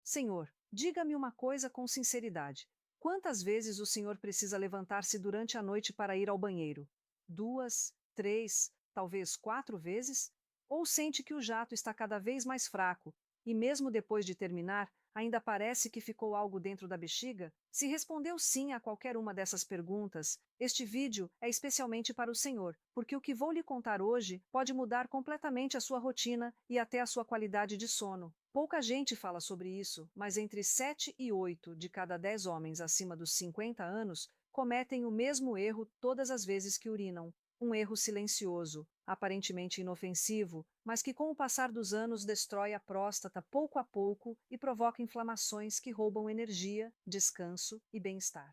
Senhor, diga-me uma coisa com sinceridade. Quantas vezes o senhor precisa levantar-se durante a noite para ir ao banheiro? 2, 3, talvez 4 vezes? Ou sente que o jato está cada vez mais fraco, e mesmo depois de terminar, ainda parece que ficou algo dentro da bexiga? Se respondeu sim a qualquer uma dessas perguntas, este vídeo é especialmente para o senhor, porque o que vou lhe contar hoje pode mudar completamente a sua rotina e até a sua qualidade de sono. Pouca gente fala sobre isso, mas entre 7 e 8 de cada 10 homens acima dos 50 anos cometem o mesmo erro todas as vezes que urinam. Um erro silencioso, aparentemente inofensivo, mas que com o passar dos anos destrói a próstata pouco a pouco e provoca inflamações que roubam energia, descanso e bem-estar.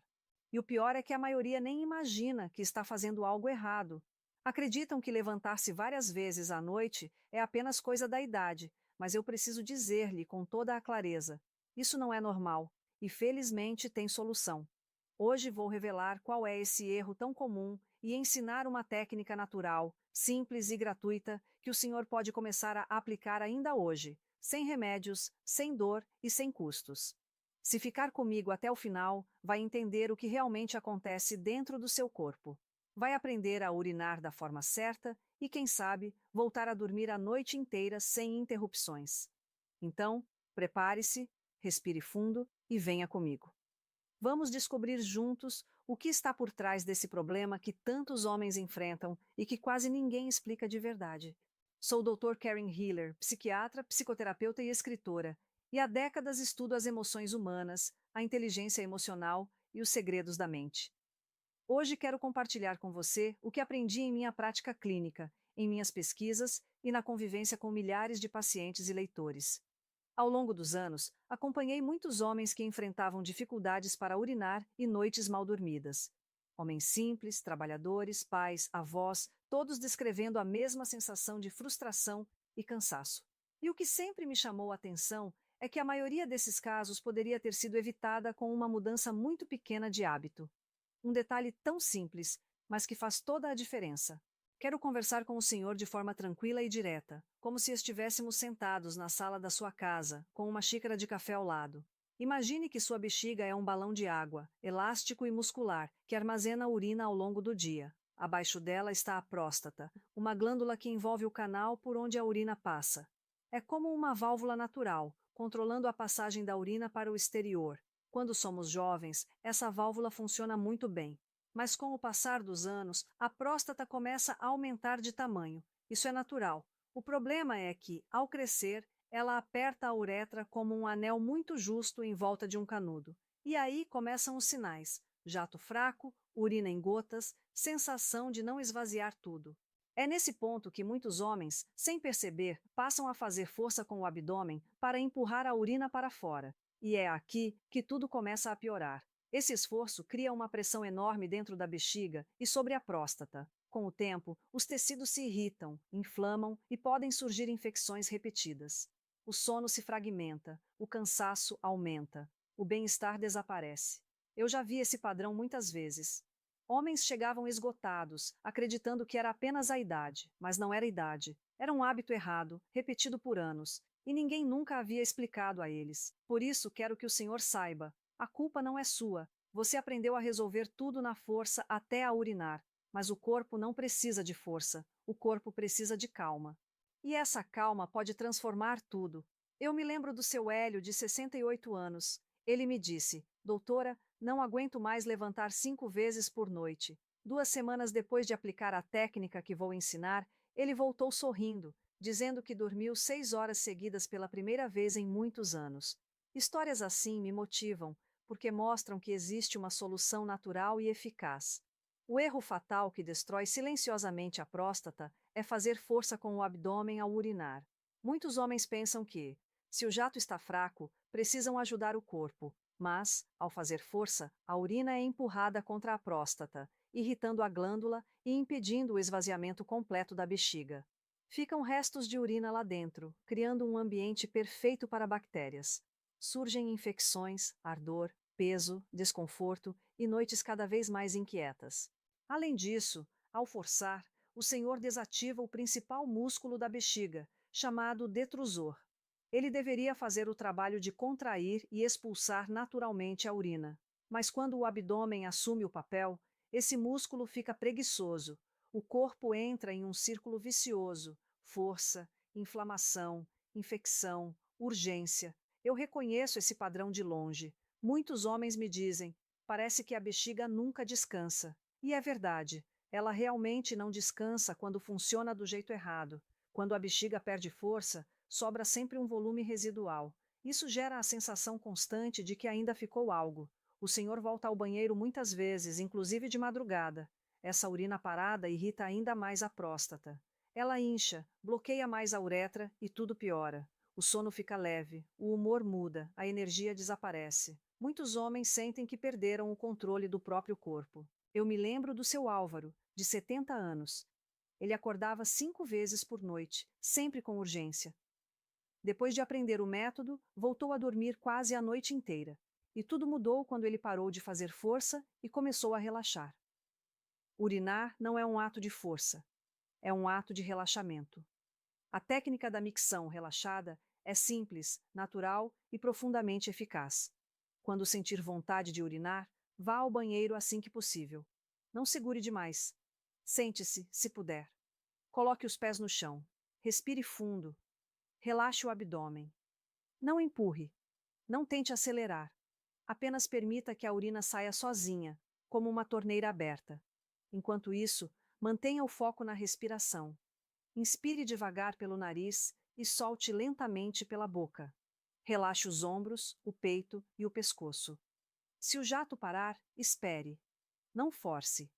E o pior é que a maioria nem imagina que está fazendo algo errado. Acreditam que levantar-se várias vezes à noite é apenas coisa da idade, mas eu preciso dizer-lhe com toda a clareza: isso não é normal, e felizmente tem solução. Hoje vou revelar qual é esse erro tão comum e ensinar uma técnica natural, simples e gratuita que o senhor pode começar a aplicar ainda hoje, sem remédios, sem dor e sem custos. Se ficar comigo até o final, vai entender o que realmente acontece dentro do seu corpo. Vai aprender a urinar da forma certa e, quem sabe, voltar a dormir a noite inteira sem interrupções. Então, prepare-se, respire fundo e venha comigo. Vamos descobrir juntos o que está por trás desse problema que tantos homens enfrentam e que quase ninguém explica de verdade. Sou o Dr. Karen Hiller, psiquiatra, psicoterapeuta e escritora, e há décadas estudo as emoções humanas, a inteligência emocional e os segredos da mente. Hoje quero compartilhar com você o que aprendi em minha prática clínica, em minhas pesquisas e na convivência com milhares de pacientes e leitores. Ao longo dos anos, acompanhei muitos homens que enfrentavam dificuldades para urinar e noites mal dormidas. Homens simples, trabalhadores, pais, avós, todos descrevendo a mesma sensação de frustração e cansaço. E o que sempre me chamou a atenção é que a maioria desses casos poderia ter sido evitada com uma mudança muito pequena de hábito. Um detalhe tão simples, mas que faz toda a diferença. Quero conversar com o senhor de forma tranquila e direta, como se estivéssemos sentados na sala da sua casa, com uma xícara de café ao lado. Imagine que sua bexiga é um balão de água, elástico e muscular, que armazena a urina ao longo do dia. Abaixo dela está a próstata, uma glândula que envolve o canal por onde a urina passa. É como uma válvula natural, controlando a passagem da urina para o exterior. Quando somos jovens, essa válvula funciona muito bem. Mas com o passar dos anos, a próstata começa a aumentar de tamanho. Isso é natural. O problema é que, ao crescer, ela aperta a uretra como um anel muito justo em volta de um canudo. E aí começam os sinais: jato fraco, urina em gotas, sensação de não esvaziar tudo. É nesse ponto que muitos homens, sem perceber, passam a fazer força com o abdômen para empurrar a urina para fora. E é aqui que tudo começa a piorar. Esse esforço cria uma pressão enorme dentro da bexiga e sobre a próstata. Com o tempo, os tecidos se irritam, inflamam e podem surgir infecções repetidas. O sono se fragmenta, o cansaço aumenta, o bem-estar desaparece. Eu já vi esse padrão muitas vezes. Homens chegavam esgotados, acreditando que era apenas a idade, mas não era idade. Era um hábito errado, repetido por anos, e ninguém nunca havia explicado a eles. Por isso quero que o senhor saiba: a culpa não é sua. Você aprendeu a resolver tudo na força até a urinar, mas o corpo não precisa de força, o corpo precisa de calma. E essa calma pode transformar tudo. Eu me lembro do seu Hélio, de 68 anos. Ele me disse: doutora, não aguento mais levantar 5 vezes por noite. 2 semanas depois de aplicar a técnica que vou ensinar, ele voltou sorrindo, dizendo que dormiu 6 horas seguidas pela primeira vez em muitos anos. Histórias assim me motivam, porque mostram que existe uma solução natural e eficaz. O erro fatal que destrói silenciosamente a próstata é fazer força com o abdômen ao urinar. Muitos homens pensam que, se o jato está fraco, precisam ajudar o corpo, mas, ao fazer força, a urina é empurrada contra a próstata, irritando a glândula e impedindo o esvaziamento completo da bexiga. Ficam restos de urina lá dentro, criando um ambiente perfeito para bactérias. Surgem infecções, ardor, peso, desconforto e noites cada vez mais inquietas. Além disso, ao forçar, o senhor desativa o principal músculo da bexiga, chamado detrusor. Ele deveria fazer o trabalho de contrair e expulsar naturalmente a urina. Mas quando o abdômen assume o papel, esse músculo fica preguiçoso. O corpo entra em um círculo vicioso: força, inflamação, infecção, urgência. Eu reconheço esse padrão de longe. Muitos homens me dizem: parece que a bexiga nunca descansa. E é verdade, ela realmente não descansa quando funciona do jeito errado. Quando a bexiga perde força, sobra sempre um volume residual. Isso gera a sensação constante de que ainda ficou algo. O senhor volta ao banheiro muitas vezes, inclusive de madrugada. Essa urina parada irrita ainda mais a próstata. Ela incha, bloqueia mais a uretra e tudo piora. O sono fica leve, o humor muda, a energia desaparece. Muitos homens sentem que perderam o controle do próprio corpo. Eu me lembro do seu Álvaro, de 70 anos. Ele acordava 5 vezes por noite, sempre com urgência. Depois de aprender o método, voltou a dormir quase a noite inteira. E tudo mudou quando ele parou de fazer força e começou a relaxar. Urinar não é um ato de força, é um ato de relaxamento. A técnica da micção relaxada é simples, natural e profundamente eficaz. Quando sentir vontade de urinar, vá ao banheiro assim que possível. Não segure demais. Sente-se, se puder. Coloque os pés no chão. Respire fundo. Relaxe o abdômen. Não empurre. Não tente acelerar. Apenas permita que a urina saia sozinha, como uma torneira aberta. Enquanto isso, mantenha o foco na respiração. Inspire devagar pelo nariz e solte lentamente pela boca. Relaxe os ombros, o peito e o pescoço. Se o jato parar, espere. Não force.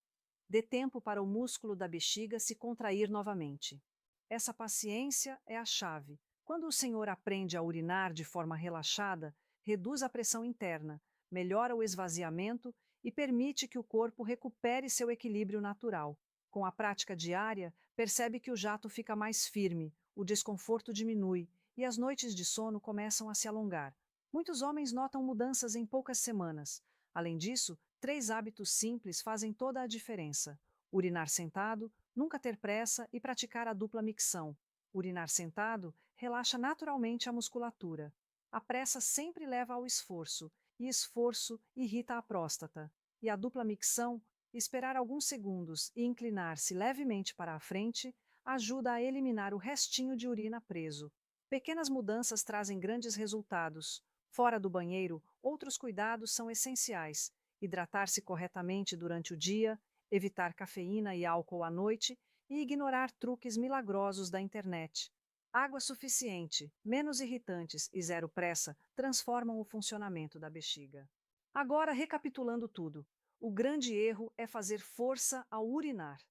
Dê tempo para o músculo da bexiga se contrair novamente. Essa paciência é a chave. Quando o senhor aprende a urinar de forma relaxada, reduz a pressão interna, melhora o esvaziamento e permite que o corpo recupere seu equilíbrio natural. Com a prática diária, percebe que o jato fica mais firme, o desconforto diminui e as noites de sono começam a se alongar. Muitos homens notam mudanças em poucas semanas. Além disso, 3 hábitos simples fazem toda a diferença: urinar sentado, nunca ter pressa e praticar a dupla micção. Urinar sentado relaxa naturalmente a musculatura. A pressa sempre leva ao esforço, e esforço irrita a próstata. E a dupla micção, esperar alguns segundos e inclinar-se levemente para a frente, ajuda a eliminar o restinho de urina preso. Pequenas mudanças trazem grandes resultados. Fora do banheiro, outros cuidados são essenciais: hidratar-se corretamente durante o dia, evitar cafeína e álcool à noite e ignorar truques milagrosos da internet. Água suficiente, menos irritantes e zero pressa transformam o funcionamento da bexiga. Agora, recapitulando tudo, o grande erro é fazer força ao urinar.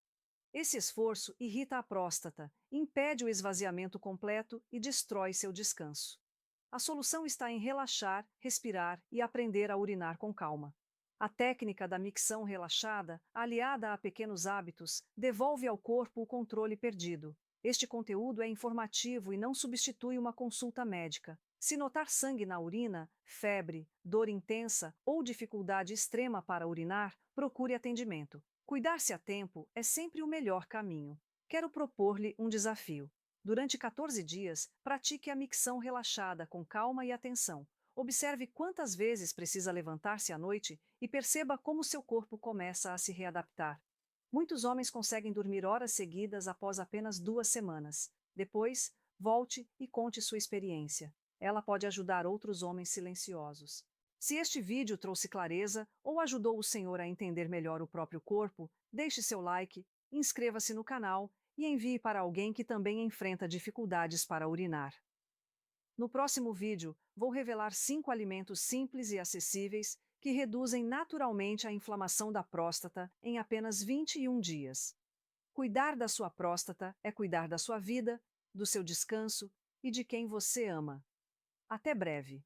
Esse esforço irrita a próstata, impede o esvaziamento completo e destrói seu descanso. A solução está em relaxar, respirar e aprender a urinar com calma. A técnica da micção relaxada, aliada a pequenos hábitos, devolve ao corpo o controle perdido. Este conteúdo é informativo e não substitui uma consulta médica. Se notar sangue na urina, febre, dor intensa ou dificuldade extrema para urinar, procure atendimento. Cuidar-se a tempo é sempre o melhor caminho. Quero propor-lhe um desafio. Durante 14 dias, pratique a micção relaxada com calma e atenção. Observe quantas vezes precisa levantar-se à noite e perceba como seu corpo começa a se readaptar. Muitos homens conseguem dormir horas seguidas após apenas 2 semanas. Depois, volte e conte sua experiência. Ela pode ajudar outros homens silenciosos. Se este vídeo trouxe clareza ou ajudou o senhor a entender melhor o próprio corpo, deixe seu like, inscreva-se no canal e envie para alguém que também enfrenta dificuldades para urinar. No próximo vídeo, vou revelar 5 alimentos simples e acessíveis que reduzem naturalmente a inflamação da próstata em apenas 21 dias. Cuidar da sua próstata é cuidar da sua vida, do seu descanso e de quem você ama. Até breve!